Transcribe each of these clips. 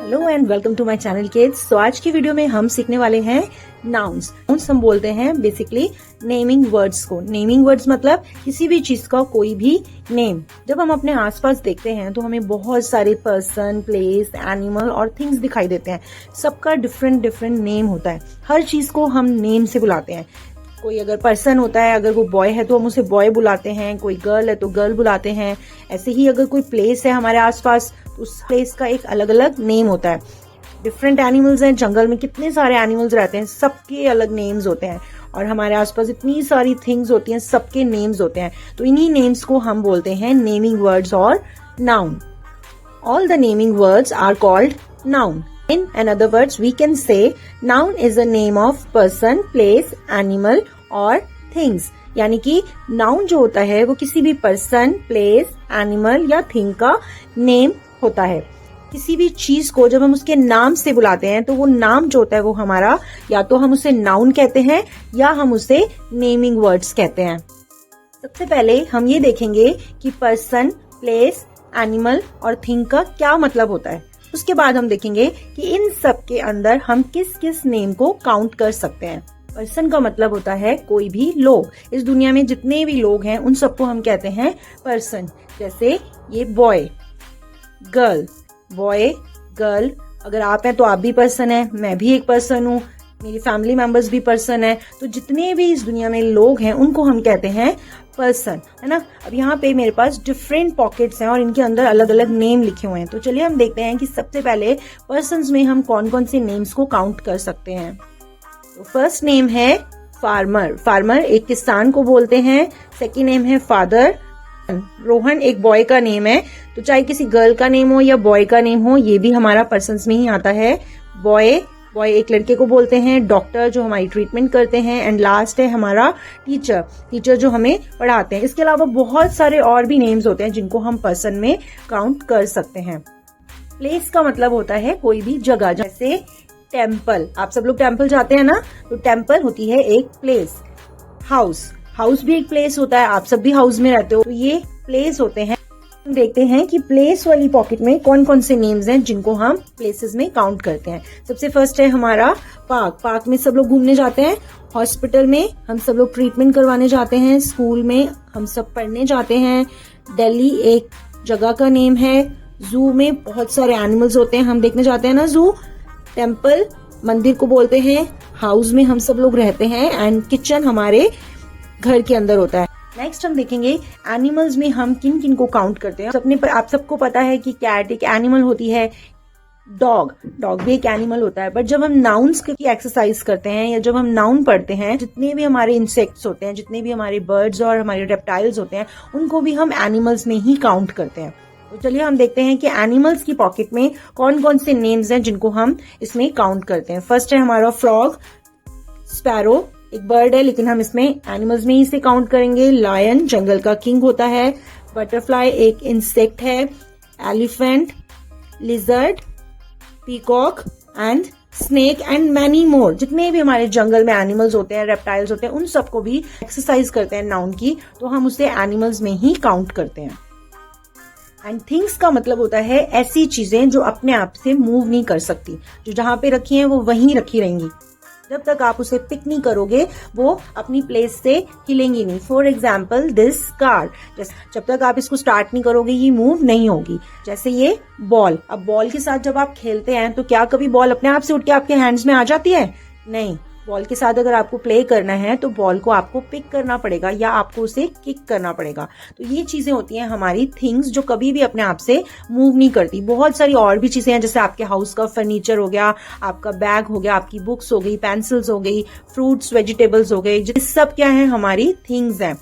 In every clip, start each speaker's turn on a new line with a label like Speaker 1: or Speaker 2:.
Speaker 1: Hello and welcome to my channel kids. तो आज की वीडियो में हम सीखने वाले हैं नाउन्स। नाउन्स हम बोलते हैं बेसिकली नेमिंग वर्ड्स को। नेमिंग वर्ड्स मतलब किसी भी चीज का कोई भी नेम। जब हम अपने आसपास देखते हैं तो हमें बहुत सारे पर्सन, प्लेस, एनिमल और थिंग्स दिखाई देते हैं। सबका डिफरेंट डिफरेंट नेम होता है। हर चीज को हम नेम से बुलाते हैं। कोई अगर पर्सन होता है, अगर वो बॉय है तो हम उसे बॉय बुलाते हैं, कोई गर्ल है तो गर्ल बुलाते हैं। ऐसे ही अगर कोई प्लेस है हमारे आसपास तो उस प्लेस का एक अलग अलग नेम होता है। डिफरेंट एनिमल्स हैं, जंगल में कितने सारे एनिमल्स रहते हैं, सबके अलग नेम्स होते हैं। और हमारे आसपास इतनी सारी थिंग्स होती हैं, सबके नेम्स होते हैं। तो इन्हीं नेम्स को हम बोलते हैं नेमिंग वर्ड्स और noun. All the naming words are called noun. In other words, we can say noun is a name of person, place, animal or things. यानी कि noun जो होता है वो किसी भी person, place, animal या thing का name होता है। किसी भी चीज को जब हम उसके नाम से बुलाते हैं तो वो नाम जो होता है वो हमारा या तो हम उसे noun कहते हैं या हम उसे naming words कहते हैं। सबसे पहले हम ये देखेंगे कि person, place, एनिमल और थिंग का क्या मतलब होता है। उसके बाद हम देखेंगे कि इन सब के अंदर हम किस किस नेम को काउंट कर सकते हैं। पर्सन का मतलब होता है कोई भी लोग। इस दुनिया में जितने भी लोग हैं उन सबको हम कहते हैं पर्सन। जैसे ये बॉय, गर्ल, बॉय, गर्ल। अगर आप हैं तो आप भी पर्सन है, मैं भी एक पर्सन हूँ, मेरी फैमिली मेंबर्स भी पर्सन है। तो जितने भी इस दुनिया में लोग हैं उनको हम कहते हैं पर्सन, है ना। अब यहाँ पे मेरे पास डिफरेंट पॉकेट्स हैं और इनके अंदर अलग अलग नेम लिखे हुए हैं। तो चलिए हम देखते हैं कि सबसे पहले पर्सन्स में हम कौन कौन से नेम्स को काउंट कर सकते हैं। तो फर्स्ट नेम है फार्मर। फार्मर एक किसान को बोलते हैं। सेकेंड नेम है फादर। रोहन एक बॉय का नेम है। तो चाहे किसी गर्ल का नेम हो या बॉय का नेम हो, ये भी हमारा पर्सन्स में ही आता है। बॉय एक लड़के को बोलते हैं। डॉक्टर जो हमारी ट्रीटमेंट करते हैं। एंड लास्ट है हमारा टीचर जो हमें पढ़ाते हैं। इसके अलावा बहुत सारे और भी नेम्स होते हैं जिनको हम पर्सन में काउंट कर सकते हैं। प्लेस का मतलब होता है कोई भी जगह। जैसे टेम्पल, आप सब लोग टेम्पल जाते हैं ना, तो टेम्पल होती है एक प्लेस। हाउस भी एक प्लेस होता है। आप सब भी हाउस में रहते हो, तो ये प्लेस होते हैं। देखते हैं कि प्लेस वाली पॉकेट में कौन कौन से नेम्स हैं जिनको हम प्लेसेस में काउंट करते हैं। सबसे फर्स्ट है हमारा पार्क में सब लोग घूमने जाते हैं। हॉस्पिटल में हम सब लोग ट्रीटमेंट करवाने जाते हैं। स्कूल में हम सब पढ़ने जाते हैं। दिल्ली एक जगह का नेम है। जू में बहुत सारे एनिमल्स होते हैं, हम देखने जाते हैं ना जू। टेम्पल मंदिर को बोलते हैं। हाउस में हम सब लोग रहते हैं। एंड किचन हमारे घर के अंदर होता है। नेक्स्ट हम देखेंगे एनिमल्स में हम किन किन को काउंट करते हैं। आप सबको पता है कि कैट एक एनिमल होती है। डॉग भी एक एनिमल होता है। बट जब हम नाउन्स की एक्सरसाइज करते हैं या जब हम नाउन पढ़ते हैं, जितने भी हमारे इंसेक्ट्स होते हैं, जितने भी हमारे बर्ड्स और हमारे रेप्टाइल्स होते हैं, उनको भी हम एनिमल्स में ही काउंट करते हैं। तो चलिए हम देखते हैं कि एनिमल्स की पॉकेट में कौन कौन से नेम्स हैं जिनको हम इसमें काउंट करते हैं। फर्स्ट है हमारा फ्रॉग। स्पैरो एक बर्ड है लेकिन हम इसमें एनिमल्स में ही इसे काउंट करेंगे। लायन जंगल का किंग होता है। बटरफ्लाई एक इंसेक्ट है। Elephant, lizard, peacock and snake and many more. जितने भी हमारे जंगल में एनिमल्स होते हैं, रेप्टाइल्स होते हैं, उन सबको भी एक्सरसाइज करते हैं नाउन की, तो हम उसे एनिमल्स में ही काउंट करते हैं। एंड थिंग्स का मतलब होता है ऐसी चीजें जो अपने आप से मूव नहीं कर सकती, जो जहां पे रखी हैं वो वहीं रखी रहेंगी। जब तक आप उसे पिक नहीं करोगे वो अपनी प्लेस से हिलेंगी नहीं। फॉर एग्जाम्पल दिस कार, जब तक आप इसको स्टार्ट नहीं करोगे ये मूव नहीं होगी। जैसे ये बॉल, अब बॉल के साथ जब आप खेलते हैं तो क्या कभी बॉल अपने आप से उठ के आपके हैंड्स में आ जाती है? नहीं। बॉल के साथ अगर आपको प्ले करना है तो बॉल को आपको पिक करना पड़ेगा या आपको उसे किक करना पड़ेगा। तो ये चीजें होती हैं हमारी थिंग्स जो कभी भी अपने आप से मूव नहीं करती। बहुत सारी और भी चीजें हैं, जैसे आपके हाउस का फर्नीचर हो गया, आपका बैग हो गया, आपकी बुक्स हो गई, पेंसिल्स हो गई, फ्रूट्स, वेजिटेबल्स हो गए। ये सब क्या है? हमारी थिंग्स हैं।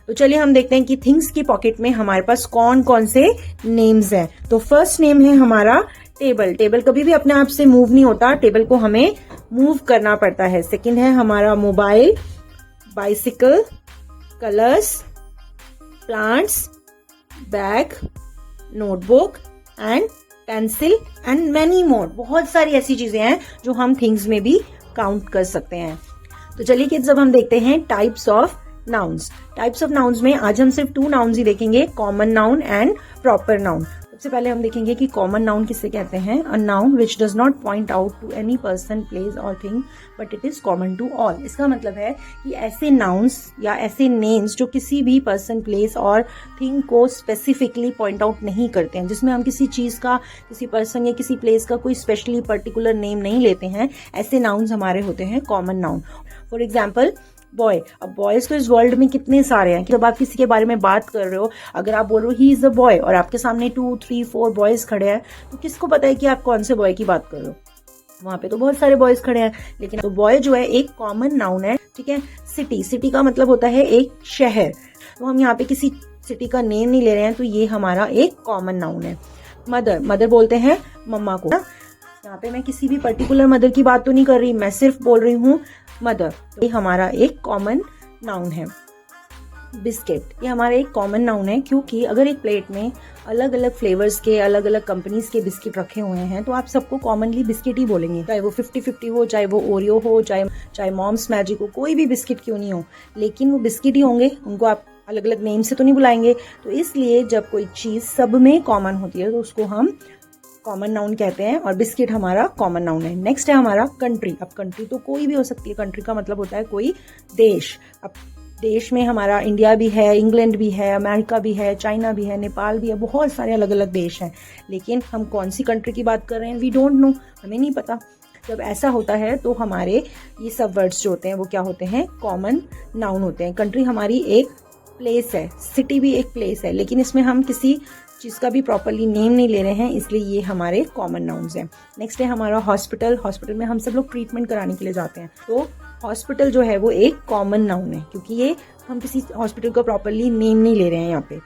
Speaker 1: तो चलिए हम देखते हैं कि थिंग्स की पॉकेट में हमारे पास कौन कौन से नेम्स हैं। तो फर्स्ट नेम है हमारा टेबल कभी भी अपने आप से मूव नहीं होता, टेबल को हमें मूव करना पड़ता है। सेकंड है हमारा mobile, bicycle, colours, plants, bag, notebook and pencil and many more. बहुत सारी ऐसी चीजें हैं जो हम थिंग्स में भी काउंट कर सकते हैं। तो चलिए किड्स अब हम देखते हैं types of nouns. Types of nouns में आज हम सिर्फ 2 नाउन्स ही देखेंगे, common noun and proper noun. सबसे पहले हम देखेंगे कि कॉमन नाउन किसे कहते हैं। A noun which does not point out to any person, place और thing but it is common to all. इसका मतलब है कि ऐसे नाउन्स या ऐसे नेम्स जो किसी भी पर्सन, प्लेस और थिंग को स्पेसिफिकली पॉइंट आउट नहीं करते हैं, जिसमें हम किसी चीज का, किसी पर्सन या किसी प्लेस का कोई स्पेशली पर्टिकुलर नेम नहीं लेते हैं, ऐसे नाउन्स हमारे होते हैं common noun. For example boy. अब बॉयज तो इस वर्ल्ड में कितने सारे हैं कि जब आप किसी के बारे में बात कर रहे हो, अगर आप बोल रहे हो ही इज अ बॉय और आपके सामने 2, 3, 4 बॉयज खड़े हैं, तो किसको पता है कि आप कौन से बॉय की बात कर रहे हो? वहां पे तो बहुत सारे बॉयज खड़े हैं। लेकिन तो बॉय जो है एक कॉमन नाउन है, ठीक है। सिटी, सिटी का मतलब होता है एक शहर, तो हम यहाँ पे किसी सिटी का नेम नहीं ले रहे हैं, तो ये हमारा एक कॉमन नाउन है। मदर, मदर बोलते हैं मम्मा को। यहाँ पे मैं किसी भी पर्टिकुलर मदर की बात तो नहीं कर रही, मैं सिर्फ बोल रही हूँ मदर। ये हमारा एक कॉमन नाउन है। बिस्किट, ये हमारा एक कॉमन नाउन है, क्योंकि अगर एक प्लेट में अलग अलग फ्लेवर्स के, अलग अलग कंपनीज के बिस्किट रखे हुए हैं, तो आप सबको कॉमनली बिस्किट ही बोलेंगे, चाहे वो 50-50 हो, चाहे वो ओरियो हो, चाहे मॉम्स मैजिक हो, कोई भी बिस्किट क्यों नहीं हो, लेकिन वो बिस्किट ही होंगे, उनको आप अलग अलग नेम से तो नहीं बुलाएंगे। तो इसलिए जब कोई चीज सब में कॉमन होती है तो उसको हम कॉमन नाउन कहते हैं, और बिस्किट हमारा कॉमन नाउन है। नेक्स्ट है हमारा कंट्री। अब कंट्री तो कोई भी हो सकती है, कंट्री का मतलब होता है कोई देश। अब देश में हमारा इंडिया भी है, इंग्लैंड भी है, अमेरिका भी है, चाइना भी है, नेपाल भी है, बहुत सारे अलग अलग देश हैं, लेकिन हम कौन सी कंट्री की बात कर रहे हैं वी डोंट नो, हमें नहीं पता। जब ऐसा होता है तो हमारे ये सब वर्ड्स जो होते हैं वो क्या होते हैं, कॉमन नाउन होते हैं। कंट्री हमारी एक प्लेस है, सिटी भी एक प्लेस है, लेकिन इसमें हम किसी चीज का भी प्रॉपरली नेम नहीं ले रहे हैं, इसलिए ये हमारे कॉमन नाउन्स हैं। नेक्स्ट है हमारा हॉस्पिटल। हॉस्पिटल में हम सब लोग ट्रीटमेंट कराने के लिए जाते हैं, तो हॉस्पिटल जो है वो एक कॉमन नाउन है, क्योंकि ये हम किसी हॉस्पिटल का प्रॉपरली नेम नहीं ले रहे हैं यहाँ पे।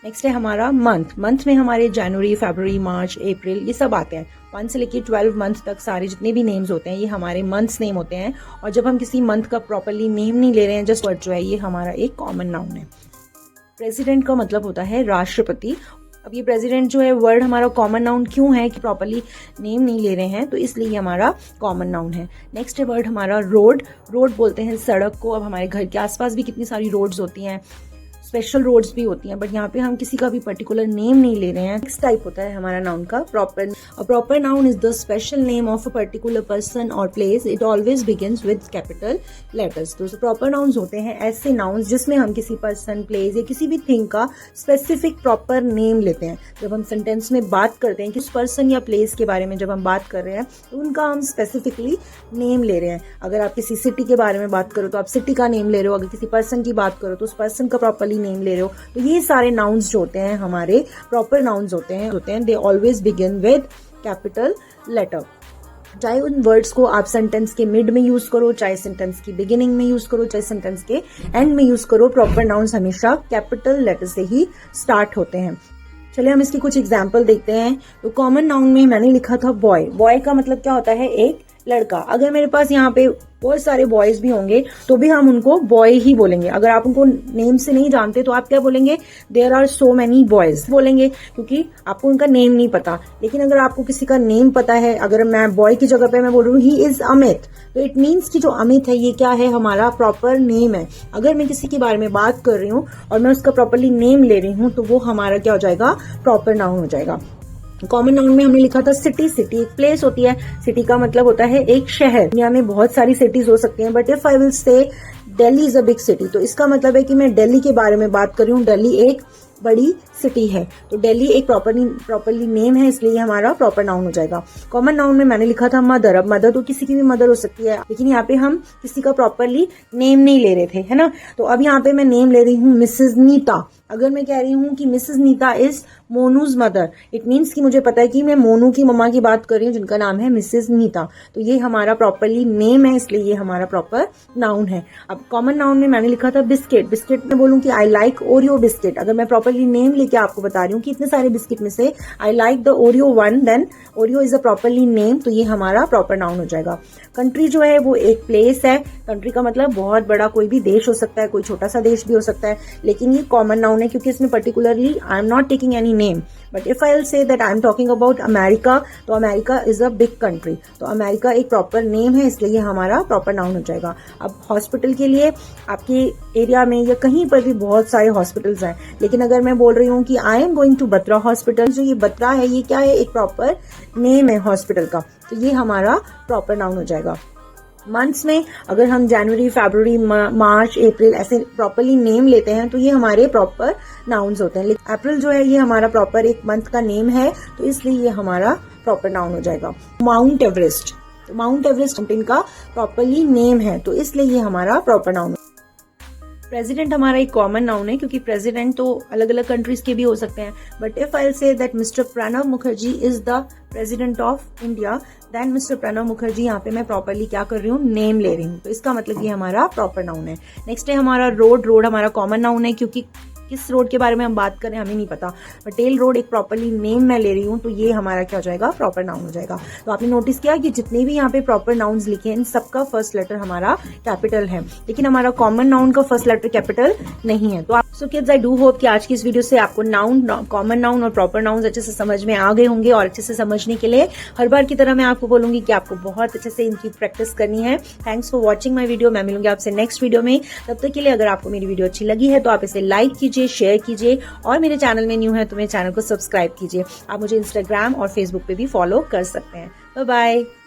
Speaker 1: नेक्स्ट है हमारा मंथ। मंथ में हमारे जनवरी, फरवरी, मार्च, अप्रैल ये सब आते हैं। 1 से लेकर 12 मंथ तक सारे जितने भी नेम्स होते हैं ये हमारे मंथ्स नेम होते हैं, और जब हम किसी मंथ का प्रॉपरली नेम नहीं ले रहे हैं, जस्ट वर्ड जो है, ये हमारा एक कॉमन नाउन है। प्रेसिडेंट का मतलब होता है राष्ट्रपति। अब ये प्रेसिडेंट जो है वर्ड हमारा कॉमन नाउन क्यों है कि प्रॉपरली नेम नहीं ले रहे हैं, तो इसलिए ये हमारा कॉमन नाउन है। नेक्स्ट है वर्ड हमारा रोड। रोड बोलते हैं सड़क को। अब हमारे घर के आसपास भी कितनी सारी रोड्स होती हैं, स्पेशल रोड्स भी होती हैं, बट यहाँ पे हम किसी का भी पर्टिकुलर नेम नहीं ले रहे हैं। नेक्स्ट टाइप होता है हमारा नाउन का proper. A proper noun is the special name of a particular person और place. It always begins with capital letters. तो प्रॉपर नाउन्स होते हैं ऐसे नाउन्स जिसमें हम किसी पर्सन, प्लेस या किसी भी थिंग का स्पेसिफिक प्रॉपर नेम लेते हैं। जब हम सेंटेंस में बात करते हैं कि उस पर्सन या प्लेस के बारे में जब हम बात कर रहे हैं, तो उनका हम स्पेसिफिकली नेम ले रहे हैं। अगर आप किसी सिटी के बारे में बात करो तो आप सिटी का नेम ले रहे हो, अगर किसी पर्सन की बात करो तो उस पर्सन का प्रॉपरली नेम ले रहे हो। तो ये सारे नाउन्स जो होते हैं हमारे प्रॉपर नाउन्स होते हैं, they always begin with capital letter. चाहे उन वर्ड्स को आप सेंटेंस के मिड में यूज करो, चाहे सेंटेंस की बिगिनिंग में यूज करो, चाहे सेंटेंस के एंड में यूज करो, प्रॉपर नाउन्स हमेशा कैपिटल लेटर से ही स्टार्ट होते हैं। चलिए हम इसकी कुछ एग्जाम्पल देखते हैं। तो कॉमन नाउन में मैंने लिखा था बॉय। बॉय का मतलब क्या होता है, एक लड़का। अगर मेरे पास यहाँ पे बहुत सारे बॉयज भी होंगे तो भी हम उनको बॉय ही बोलेंगे। अगर आप उनको नेम से नहीं जानते तो आप क्या बोलेंगे, there are so many boys बोलेंगे, क्योंकि आपको उनका नेम नहीं पता। लेकिन अगर आपको किसी का नेम पता है, अगर मैं बॉय की जगह पे मैं बोल रही हूँ ही इज अमित, तो इट मीन्स कि जो अमित है ये क्या है, हमारा प्रॉपर नेम है। अगर मैं किसी के बारे में बात कर रही हूँ और मैं उसका प्रॉपरली नेम ले रही हूँ, तो वो हमारा क्या हो जाएगा, प्रॉपर नाउन हो जाएगा। कॉमन नाउन में हमने लिखा था सिटी। सिटी एक प्लेस होती है। सिटी का मतलब होता है एक शहर। दुनिया में बहुत सारी सिटीज हो सकती हैं, बट इफ आई विल से Delhi is a big city, तो इसका मतलब है कि मैं दिल्ली के बारे में बात कर रही हूँ। दिल्ली एक बड़ी सिटी है, तो दिल्ली एक प्रॉपरली नेम है, इसलिए हमारा प्रॉपर नाउन हो जाएगा। कॉमन नाउन में मैंने लिखा था मदर। अब मदर तो किसी की भी मदर हो सकती है, लेकिन यहाँ पे हम किसी का प्रॉपरली नेम नहीं ले रहे थे, है ना। तो अब यहाँ पे मैं नेम ले रही हूँ मिसेज नीता। अगर मैं कह रही हूँ कि Mrs Neeta is Monu's mother, it means कि मुझे पता है कि मैं मोनू की मम्मा की बात कर रही हूँ जिनका नाम है मिसेज नीता। तो ये हमारा प्रॉपरली नेम है, इसलिए ये हमारा प्रॉपर नाउन है। अब कॉमन नाउन में मैंने लिखा था बिस्किट। बिस्किट में बोलूँ कि आई लाइक ओरियो बिस्किट। अगर मैं प्रॉपरली नेम लेके आपको बता रही हूँ कि इतने सारे बिस्किट में से I like the Oreo one, then Oreo is a properly name, तो ये हमारा प्रॉपर नाउन हो जाएगा। कंट्री जो है वो एक प्लेस है। कंट्री का मतलब बहुत बड़ा कोई भी देश हो सकता है, कोई छोटा सा देश भी हो सकता है, लेकिन ये कॉमन नाउन है है क्योंकि इसमें particularly I am not taking any name, but if I will say that I am talking about America, तो America is a big country, तो अमेरिका एक प्रॉपर नेम है, इसलिए हमारा प्रॉपर नाउन हो जाएगा। अब हॉस्पिटल के लिए आपके एरिया में या कहीं पर भी बहुत सारे हॉस्पिटल्स हैं, लेकिन अगर मैं बोल रही हूँ कि I am going to Batra hospital, जो ये बत्रा है ये क्या है, एक प्रॉपर नेम है हॉस्पिटल का, तो ये हमारा प्रॉपर नाउन हो जाएगा। मंथ्स में अगर हम जनवरी, फरवरी, मार्च, अप्रैल ऐसे प्रॉपरली नेम लेते हैं तो ये हमारे प्रॉपर नाउन्स होते हैं। लेकिन अप्रैल जो है ये हमारा प्रॉपर एक मंथ का नेम है, तो इसलिए ये हमारा प्रॉपर नाउन हो जाएगा। माउंट एवरेस्ट, तो माउंट एवरेस्ट माउंटेन का प्रॉपरली नेम है, तो इसलिए ये हमारा प्रॉपर नाउन है। प्रेसिडेंट हमारा एक कॉमन नाउन है क्योंकि प्रेसिडेंट तो अलग अलग कंट्रीज के भी हो सकते हैं, but if I say that mister Pranab Mukherjee is the president of India, then mister Pranab Mukherjee, यहाँ पे मैं प्रॉपरली क्या कर रही हूँ, नेम ले रही हूँ, तो इसका मतलब ये हमारा प्रॉपर नाउन है। नेक्स्ट है हमारा रोड। रोड हमारा कॉमन नाउन है क्योंकि किस रोड के बारे में हम बात करें हमें नहीं पता, पटेल रोड एक प्रॉपरली नेम मैं ले रही हूँ, तो ये हमारा क्या हो जाएगा, प्रॉपर नाउन हो जाएगा। तो आपने नोटिस किया कि जितने भी यहाँ पे प्रॉपर नाउन्स लिखे हैं इन सबका फर्स्ट लेटर हमारा कैपिटल है, लेकिन हमारा कॉमन नाउन का फर्स्ट लेटर कैपिटल नहीं है। तो so kids, I do hope कि आज की इस वीडियो से आपको नाउन, कॉमन नाउन और प्रॉपर नाउन अच्छे से समझ में आ गए होंगे, और अच्छे से समझने के लिए हर बार की तरह मैं आपको बोलूंगी कि आपको बहुत अच्छे से इनकी प्रैक्टिस करनी है। Thanks for watching my video. मैं मिलूंगी आपसे नेक्स्ट वीडियो में। तब तक के लिए अगर आपको मेरी वीडियो अच्छी लगी है तो आप इसे लाइक कीजिए, शेयर कीजिए, और मेरे चैनल में न्यू है तो मेरे चैनल को सब्सक्राइब कीजिए। आप मुझे इंस्टाग्राम और फेसबुक पे भी फॉलो कर सकते हैं। Bye bye.